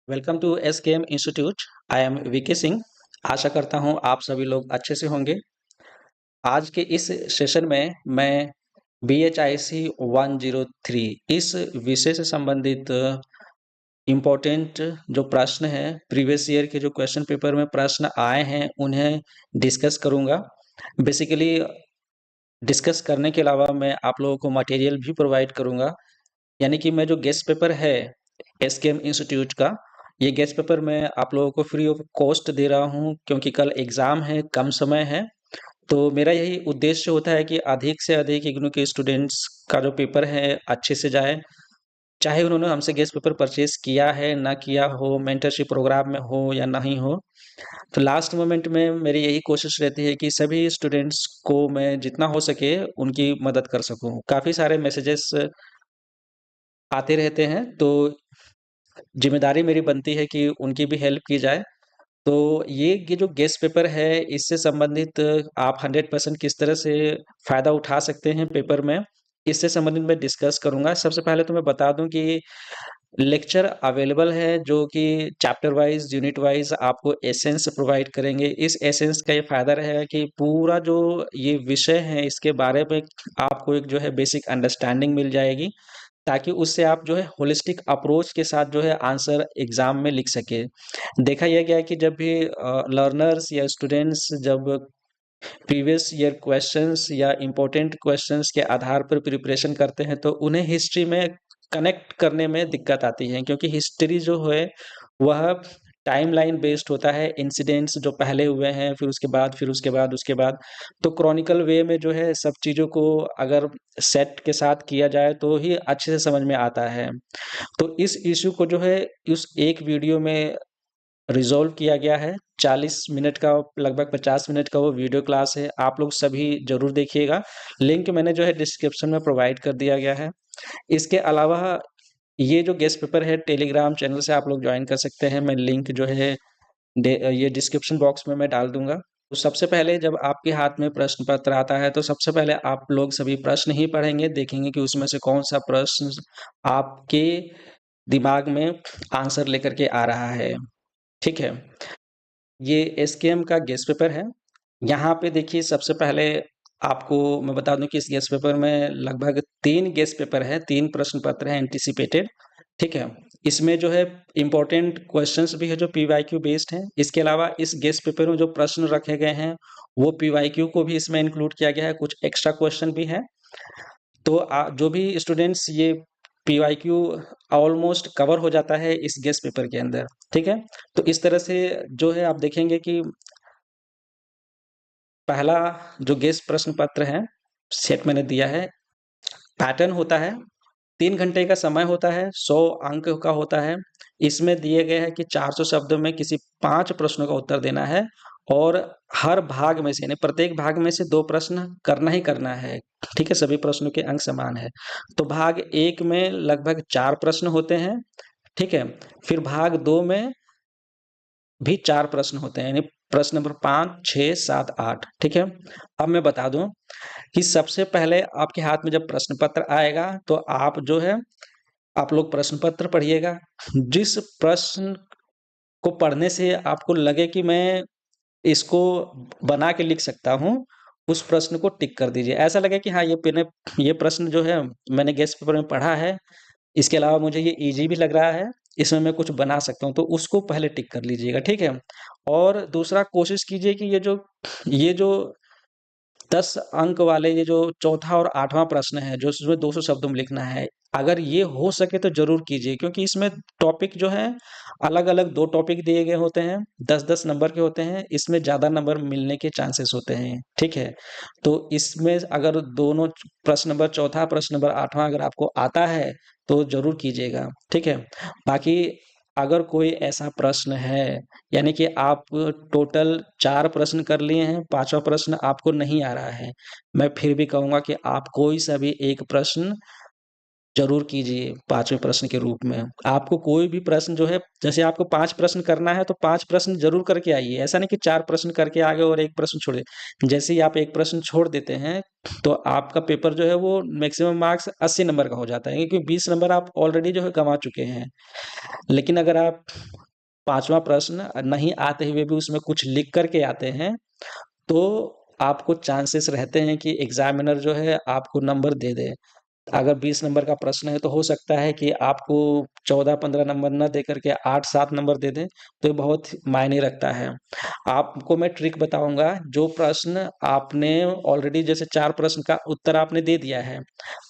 Welcome to SKM institute. I am VK Singh. आशा करता हूँ आप सभी लोग अच्छे से होंगे। आज के इस सेशन में मैं BHIC 103 इस विषय से संबंधित इम्पोर्टेंट जो प्रश्न हैं, प्रीवियस ईयर के जो क्वेश्चन पेपर में प्रश्न आए हैं उन्हें डिस्कस करूँगा। बेसिकली डिस्कस करने के अलावा मैं आप लोगों को मटेरियल भी प्रोवाइड करूँगा। यानी कि मैं जो गेस्ट पेपर है एसकेएम इंस्टीट्यूट का, ये गेस्ट पेपर मैं आप लोगों को फ्री ऑफ कॉस्ट दे रहा हूँ क्योंकि कल एग्ज़ाम है, कम समय है। तो मेरा यही उद्देश्य होता है कि अधिक से अधिक इग्नू के स्टूडेंट्स का जो पेपर है अच्छे से जाए, चाहे उन्होंने हमसे गेस्ट पेपर परचेज किया है ना किया हो, मेंटरशिप प्रोग्राम में हो या नहीं हो। तो लास्ट मोमेंट में मेरी यही कोशिश रहती है कि सभी स्टूडेंट्स को मैं जितना हो सके उनकी मदद कर सकूँ। काफ़ी सारे मैसेजेस आते रहते हैं, तो जिम्मेदारी मेरी बनती है कि उनकी भी हेल्प की जाए। तो ये जो गेस्ट पेपर है इससे संबंधित आप 100% किस तरह से फ़ायदा उठा सकते हैं पेपर में, इससे संबंधित मैं डिस्कस करूँगा। सबसे पहले तो मैं बता दूँ कि लेक्चर अवेलेबल है जो कि चैप्टर वाइज़, यूनिट वाइज़ आपको एसेंस प्रोवाइड करेंगे। इस एसेंस का ये फ़ायदा रहेगा कि पूरा जो ये विषय है इसके बारे में आपको एक जो है बेसिक अंडरस्टैंडिंग मिल जाएगी, ताकि उससे आप जो है होलिस्टिक अप्रोच के साथ जो है आंसर एग्ज़ाम में लिख सकें। देखा यह गया है कि जब भी लर्नर्स या स्टूडेंट्स जब प्रीवियस ईयर क्वेश्चंस या इम्पोर्टेंट क्वेश्चंस के आधार पर प्रिपरेशन करते हैं तो उन्हें हिस्ट्री में कनेक्ट करने में दिक्कत आती है, क्योंकि हिस्ट्री जो है वह टाइमलाइन बेस्ड होता है। इंसिडेंट्स जो पहले हुए हैं, फिर उसके बाद, फिर उसके बाद, उसके बाद, तो क्रॉनिकल वे में जो है सब चीज़ों को अगर सेट के साथ किया जाए तो ही अच्छे से समझ में आता है। तो इस इश्यू को जो है उस एक वीडियो में रिज़ॉल्व किया गया है। 40 मिनट का, लगभग 50 मिनट का वो वीडियो क्लास है। आप लोग सभी ज़रूर देखिएगा। लिंक मैंने जो है डिस्क्रिप्शन में प्रोवाइड कर दिया गया है। इसके अलावा ये जो गेस्ट पेपर है टेलीग्राम चैनल से आप लोग जॉइन कर सकते हैं। मैं लिंक जो है ये डिस्क्रिप्शन बॉक्स में मैं डाल दूँगा। तो सबसे पहले जब आपके हाथ में प्रश्न पत्र आता है तो सबसे पहले आप लोग सभी प्रश्न ही पढ़ेंगे, देखेंगे कि उसमें से कौन-सा प्रश्न आपके दिमाग में आंसर लेकर के आ रहा है। ठीक है? ये एसकेएम का गेस्ट पेपर है। यहाँ पे देखिए सबसे पहले आपको मैं बता दूँ कि इस गेस्ट पेपर में लगभग 3 गेस्ट पेपर है, 3 प्रश्न पत्र हैं एंटीसिपेटेड, ठीक है? इसमें जो है इम्पोर्टेंट क्वेश्चंस भी है जो पीवाईक्यू बेस्ड हैं। इसके अलावा इस गेस्ट पेपर में जो प्रश्न रखे गए हैं, वो पीवाईक्यू को भी इसमें इंक्लूड किया गया है, कुछ एक्स्ट्रा क्वेश्चन भी हैं। तो जो भी स्टूडेंट्स ये पीवाईक्यू ऑलमोस्ट कवर हो जाता है इस गेस्ट पेपर के अंदर, ठीक है? तो इस तरह से जो है आप देखेंगे कि पहला जो गेस्ट प्रश्न पत्र है, सेट मैंने दिया है। पैटर्न होता है, 3 घंटे का समय होता है, 100 अंक का होता है। इसमें दिए गए हैं कि 400 शब्दों में किसी 5 प्रश्नों का उत्तर देना है और हर भाग में से यानी प्रत्येक भाग में से 2 प्रश्न करना ही करना है, ठीक है? सभी प्रश्नों के अंक समान है। तो भाग 1 में लगभग 4 प्रश्न होते हैं, ठीक है? फिर भाग 2 में भी 4 प्रश्न होते हैं, यानी प्रश्न नंबर 5, 6, 7, 8, ठीक है? अब मैं बता दूँ कि सबसे पहले आपके हाथ में जब प्रश्न पत्र आएगा तो आप जो है आप लोग प्रश्न पत्र पढ़िएगा। जिस प्रश्न को पढ़ने से आपको लगे कि मैं इसको बना के लिख सकता हूँ, उस प्रश्न को टिक कर दीजिए। ऐसा लगे कि हाँ, ये प्रश्न जो है मैंने गेस्ट पेपर में पढ़ा है, इसके अलावा मुझे ये ईज़ी भी लग रहा है, इसमें मैं कुछ बना सकता हूँ, तो उसको पहले टिक कर लीजिएगा, ठीक है? और दूसरा कोशिश कीजिए कि ये जो 10 अंक वाले ये जो चौथा और 8वां प्रश्न है, जो उसमें 200 शब्दों में लिखना है, अगर ये हो सके तो ज़रूर कीजिए, क्योंकि इसमें टॉपिक जो है अलग-अलग 2 टॉपिक दिए गए होते हैं, 10-10 नंबर के होते हैं, इसमें ज़्यादा नंबर मिलने के चांसेस होते हैं, ठीक है? तो इसमें अगर दोनों प्रश्न नंबर चौथा, प्रश्न नंबर 8वां अगर आपको आता है, तो ज़रूर कीजिएगा, ठीक है? बाकी अगर कोई ऐसा प्रश्न है, यानी कि आप टोटल 4 प्रश्न कर लिए हैं, 5वां प्रश्न आपको नहीं आ रहा है, मैं फिर भी कहूँगा कि आप कोई सा भी एक प्रश्न ज़रूर कीजिए 5वें प्रश्न के रूप में। आपको कोई भी प्रश्न जो है, जैसे आपको 5 प्रश्न करना है तो 5 प्रश्न ज़रूर करके आइए। ऐसा नहीं कि 4 प्रश्न करके आ गए और 1 प्रश्न छोड़े। जैसे ही आप 1 प्रश्न छोड़ देते हैं, तो आपका पेपर जो है वो मैक्सिमम मार्क्स 80 नंबर का हो जाता है, क्योंकि 20 नंबर आप ऑलरेडी जो है गँवा चुके हैं। लेकिन अगर आप 5वां प्रश्न नहीं आते हुए भी उसमें कुछ लिख कर के आते हैं, तो आपको चांसेस रहते हैं कि एग्ज़ामिनर जो है आपको नंबर दे दे। अगर 20 नंबर का प्रश्न है तो हो सकता है कि आपको 14-15 नंबर ना दे करके 8-7 नंबर दे दें, तो ये बहुत मायने रखता है। आपको मैं ट्रिक बताऊँगा, जो प्रश्न आपने ऑलरेडी जैसे 4 प्रश्न का उत्तर आपने दे दिया है,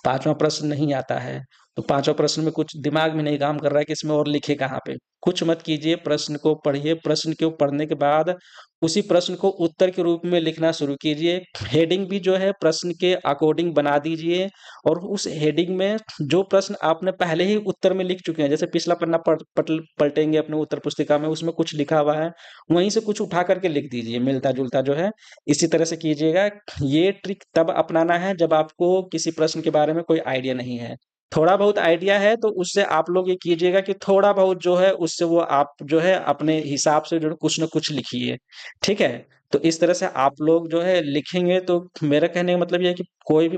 5वां प्रश्न नहीं आता है, तो 5वां प्रश्न में कुछ दिमाग में नहीं काम कर रहा है कि इसमें और लिखे कहाँ पे। कुछ मत कीजिए, प्रश्न को पढ़िए, प्रश्न को पढ़ने के बाद उसी प्रश्न को उत्तर के रूप में लिखना शुरू कीजिए। हेडिंग भी जो है प्रश्न के अकॉर्डिंग बना दीजिए, और उस हेडिंग में जो प्रश्न आपने पहले ही उत्तर में लिख चुके हैं, जैसे पिछला पन्ना पलटेंगे अपने उत्तर पुस्तिका में, उसमें कुछ लिखा हुआ है, वहीं से कुछ उठा करके लिख दीजिए मिलता-जुलता जो है। इसी तरह से कीजिएगा। ये ट्रिक तब अपनाना है जब आपको किसी प्रश्न के बारे में कोई आइडिया नहीं है। थोड़ा बहुत आइडिया है तो उससे आप लोग ये कीजिएगा कि थोड़ा बहुत जो है उससे वो आप जो है अपने हिसाब से जो है कुछ न कुछ लिखिए, ठीक है? तो इस तरह से आप लोग जो है लिखेंगे, तो मेरा कहने का मतलब ये है कि कोई भी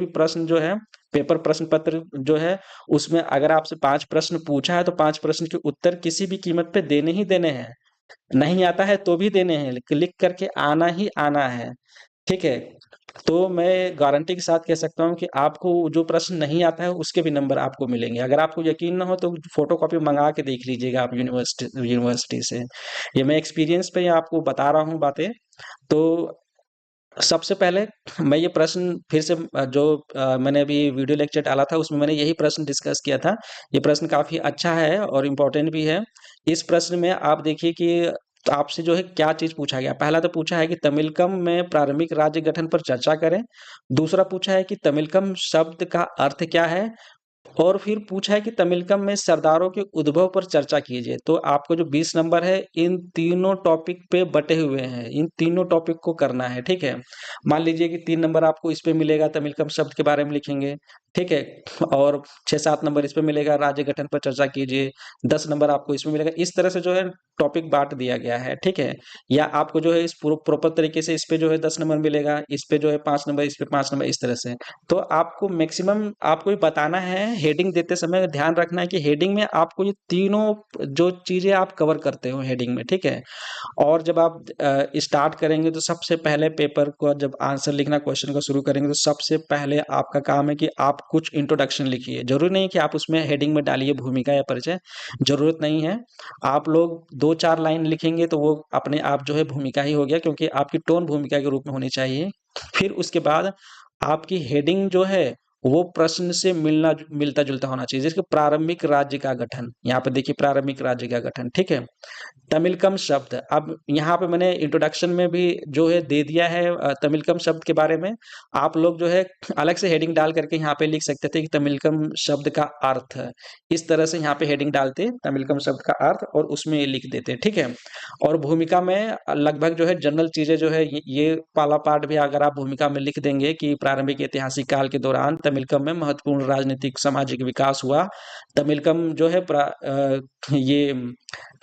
प्रश्न जो है, पेपर प्रश्न पत्र जो है, उसमें अगर आपसे 5 प्रश्न पूछा है तो 5 प्रश्न के उत्तर किसी भी कीमत पे देने ही देने हैं। नहीं आता है तो भी देने हैं, लिख करके आना ही आना है, ठीक है? तो मैं गारंटी के साथ कह सकता हूँ कि आपको जो प्रश्न नहीं आता है उसके भी नंबर आपको मिलेंगे। अगर आपको यकीन ना हो तो फ़ोटोकॉपी मँगा के देख लीजिएगा आप यूनिवर्सिटी से। ये मैं एक्सपीरियंस पे ही आपको बता रहा हूँ बातें। तो सबसे पहले मैं ये प्रश्न फिर से मैंने अभी वीडियो लेक्चर डाला था, उसमें मैंने यही प्रश्न डिस्कस किया था। ये प्रश्न काफ़ी अच्छा है और इम्पोर्टेंट भी है। इस प्रश्न में आप देखिए कि आपसे जो है क्या चीज़ पूछा गया। पहला तो पूछा है कि तमिलकम में प्रारंभिक राज्य गठन पर चर्चा करें। दूसरा पूछा है कि तमिलकम शब्द का अर्थ क्या है? और फिर पूछा है कि तमिलकम में सरदारों के उद्भव पर चर्चा कीजिए। तो आपको जो 20 नंबर है, इन तीनों टॉपिक पे बटे हुए हैं, इन तीनों टॉपिक को करना है, ठीक है? मान लीजिए कि 3 नंबर आपको इस पे मिलेगा, तमिलकम शब्द के बारे में लिखेंगे, ठीक है? और 6-7 नंबर इस पे मिलेगा, राज्य गठन पर चर्चा कीजिए, 10 नंबर आपको इसमें मिलेगा। इस तरह से जो है टॉपिक बाँट दिया गया है, ठीक है? या आपको जो है इस प्रॉपर तरीके से इस पे जो है 10 नंबर मिलेगा, इस पे जो है 5 नंबर, इस पे 5 नंबर, इस तरह से। तो आपको मैक्सिमम आपको ये बताना है, हेडिंग देते समय ध्यान रखना है कि हेडिंग में आपको ये तीनों जो चीज़ें आप कवर करते हो हेडिंग में, ठीक है? और जब आप स्टार्ट करेंगे तो सबसे पहले पेपर को जब आंसर लिखना क्वेश्चन का शुरू करेंगे तो सबसे पहले आपका काम है कि आप कुछ इंट्रोडक्शन लिखिए। ज़रूरी नहीं है कि आप उसमें हेडिंग में डालिए भूमिका या परिचय, ज़रूरत नहीं है। आप लोग 2-4 लाइन लिखेंगे तो वो अपने आप जो है भूमिका ही हो गया, क्योंकि आपकी टोन भूमिका के रूप में होनी चाहिए। फिर उसके बाद आपकी हेडिंग जो है वो प्रश्न से मिलता-जुलता होना चाहिए। जैसे कि प्रारंभिक राज्य का गठन, यहाँ पे देखिए प्रारंभिक राज्य का गठन, ठीक है? तमिलकम शब्द, अब यहाँ पे मैंने इंट्रोडक्शन में भी जो है दे दिया है तमिलकम शब्द के बारे में। आप लोग जो है अलग से हेडिंग डाल करके यहाँ पे लिख सकते थे कि तमिलकम शब्द का अर्थ। इस तरह से यहाँ पे हेडिंग डालते तमिलकम शब्द का अर्थ और उसमें लिख देते, ठीक है? और भूमिका में लगभग जो है जनरल चीज़ें जो है ये वाला पार्ट भी अगर आप भूमिका में लिख देंगे कि प्रारंभिक ऐतिहासिक काल के दौरान तमिलकम में महत्वपूर्ण राजनीतिक सामाजिक विकास हुआ। तमिलकम जो है ये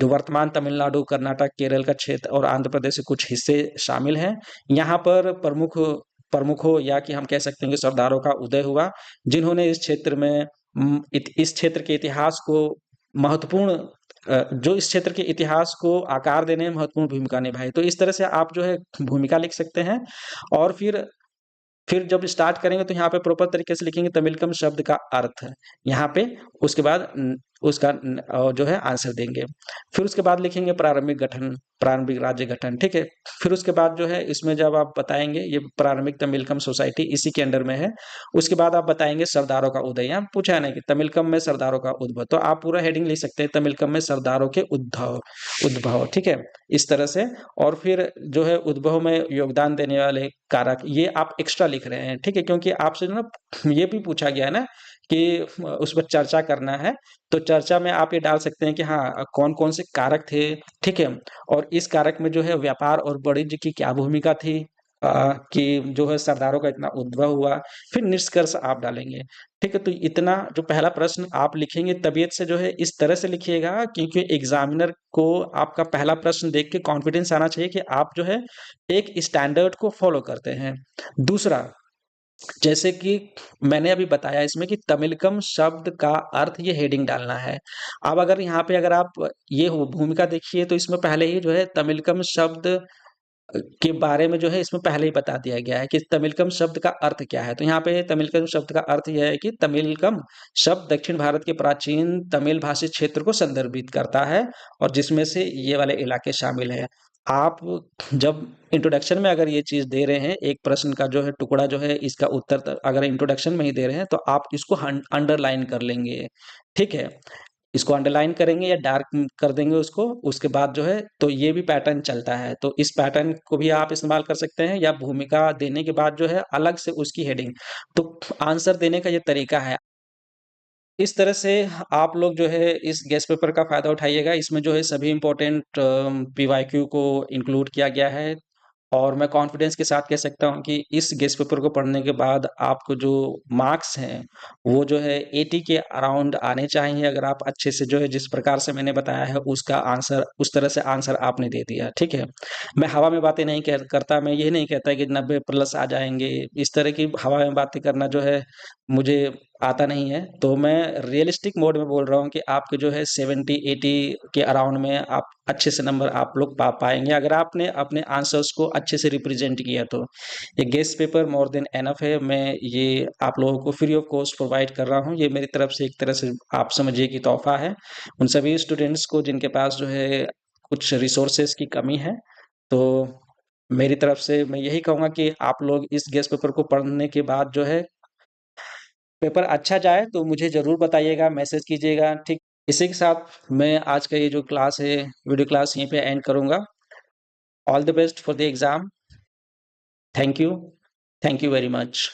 जो वर्तमान तमिलनाडु, कर्नाटक, केरल का क्षेत्र और आंध्र प्रदेश के कुछ हिस्से शामिल हैं। यहाँ पर प्रमुखों या कि हम कह सकते हैं कि सरदारों का उदय हुआ, जिन्होंने इस क्षेत्र के इतिहास को महत्वपूर्ण जो इस क्षेत्र के इतिहास को आकार देने में महत्वपूर्ण भूमिका निभाई। तो इस तरह से आप जो है भूमिका लिख सकते हैं। और फिर जब स्टार्ट करेंगे तो यहाँ पे प्रॉपर तरीके से लिखेंगे तमिलकम शब्द का अर्थ। यहाँ पे उसके बाद उसका जो है आंसर देंगे। फिर उसके बाद लिखेंगे प्रारंभिक राज्य गठन, ठीक है? फिर उसके बाद जो है इसमें जब आप बताएँगे ये प्रारंभिक तमिलकम सोसाइटी इसी के अंडर में है। उसके बाद आप बताएँगे सरदारों का उदय। यहाँ पूछा है ना कि तमिलकम में सरदारों का उद्भव, तो आप पूरा हेडिंग लिख सकते हैं तमिलकम में सरदारों के उद्भव, ठीक है? इस तरह से। और फिर जो है उद्भव में योगदान देने वाले कारक, ये आप एक्स्ट्रा लिख रहे हैं, ठीक है? क्योंकि आपसे ना ये भी पूछा गया है ना कि उस पर चर्चा करना है, तो चर्चा में आप ये डाल सकते हैं कि हाँ, कौन-कौन से कारक थे, ठीक है? और इस कारक में जो है व्यापार और वाणिज्य की क्या भूमिका थी, कि जो है सरदारों का इतना उद्भव हुआ, फिर निष्कर्ष आप डालेंगे, ठीक है, तो इतना जो पहला प्रश्न आप लिखेंगे तबीयत से जो है इस तरह से लिखिएगा, क्योंकि एग्जामिनर को आपका पहला प्रश्न देख के कॉन्फिडेंस आना चाहिए कि आप जो है एक स्टैंडर्ड को फॉलो करते हैं। दूसरा, जैसे कि मैंने अभी बताया इसमें कि तमिलकम शब्द का अर्थ ये हेडिंग डालना है। अब अगर यहाँ पे अगर आप ये हो भूमिका देखिए तो इसमें पहले ही जो है तमिलकम शब्द के बारे में जो है इसमें पहले ही बता दिया गया है कि तमिलकम शब्द का अर्थ क्या है। तो यहाँ पे तमिलकम शब्द का अर्थ यह है कि तमिलकम शब्द दक्षिण भारत के प्राचीन तमिल भाषी क्षेत्र को संदर्भित करता है और जिसमें से ये वाले इलाके शामिल हैं। आप जब इंट्रोडक्शन में अगर ये चीज़ दे रहे हैं, एक प्रश्न का जो है टुकड़ा जो है इसका उत्तर अगर इंट्रोडक्शन में ही दे रहे हैं तो आप इसको अंडरलाइन कर लेंगे, ठीक है? इसको अंडरलाइन करेंगे या डार्क कर देंगे उसको, उसके बाद जो है तो ये भी पैटर्न चलता है। तो इस पैटर्न को भी आप इस्तेमाल कर सकते हैं या भूमिका देने के बाद जो है अलग से उसकी हेडिंग। तो आंसर देने का ये तरीका है। इस तरह से आप लोग जो है इस गेस्ट पेपर का फ़ायदा उठाइएगा। इसमें जो है सभी इम्पोर्टेंट पीवाईक्यू को इंक्लूड किया गया है और मैं कॉन्फिडेंस के साथ कह सकता हूँ कि इस गेस्ट पेपर को पढ़ने के बाद आपको जो मार्क्स हैं, वो जो है 80 के अराउंड आने चाहिए। अगर आप अच्छे से जो है जिस प्रकार से मैंने बताया है उसका आंसर उस तरह से आंसर आपने दे दिया, ठीक है? मैं हवा में बातें नहीं करता, मैं ये नहीं कहता कि 90 प्लस आ जाएँगे। इस तरह की हवा में बातें करना जो है मुझे आता नहीं है। तो मैं रियलिस्टिक मोड में बोल रहा हूँ कि आपके जो है 70-80 के अराउंड में आप अच्छे से नंबर आप लोग पा पाएँगे, अगर आपने अपने आंसर्स को अच्छे से रिप्रेज़ेंट किया तो। ये guest paper more than enough है, मैं ये आप लोगों को फ्री ऑफ कॉस्ट प्रोवाइड कर रहा हूँ। ये मेरी तरफ से एक तरह से आप समझिए कि तोहफ़ा है, उन सभी स्टूडेंट्स को जिनके पास जो है कुछ रिसोर्सेज़ की कमी है। तो मेरी तरफ से मैं यही कहूँगा कि आप लोग इस गेस्ट पेपर को पढ़ने के बाद जो है पेपर अच्छा जाए तो मुझे ज़रूर बताइएगा, मैसेज कीजिएगा, ठीक? इसी के साथ मैं आज का ये जो क्लास है, वीडियो क्लास यहीं पे एंड करूँगा। All the best for the exam. Thank you very much.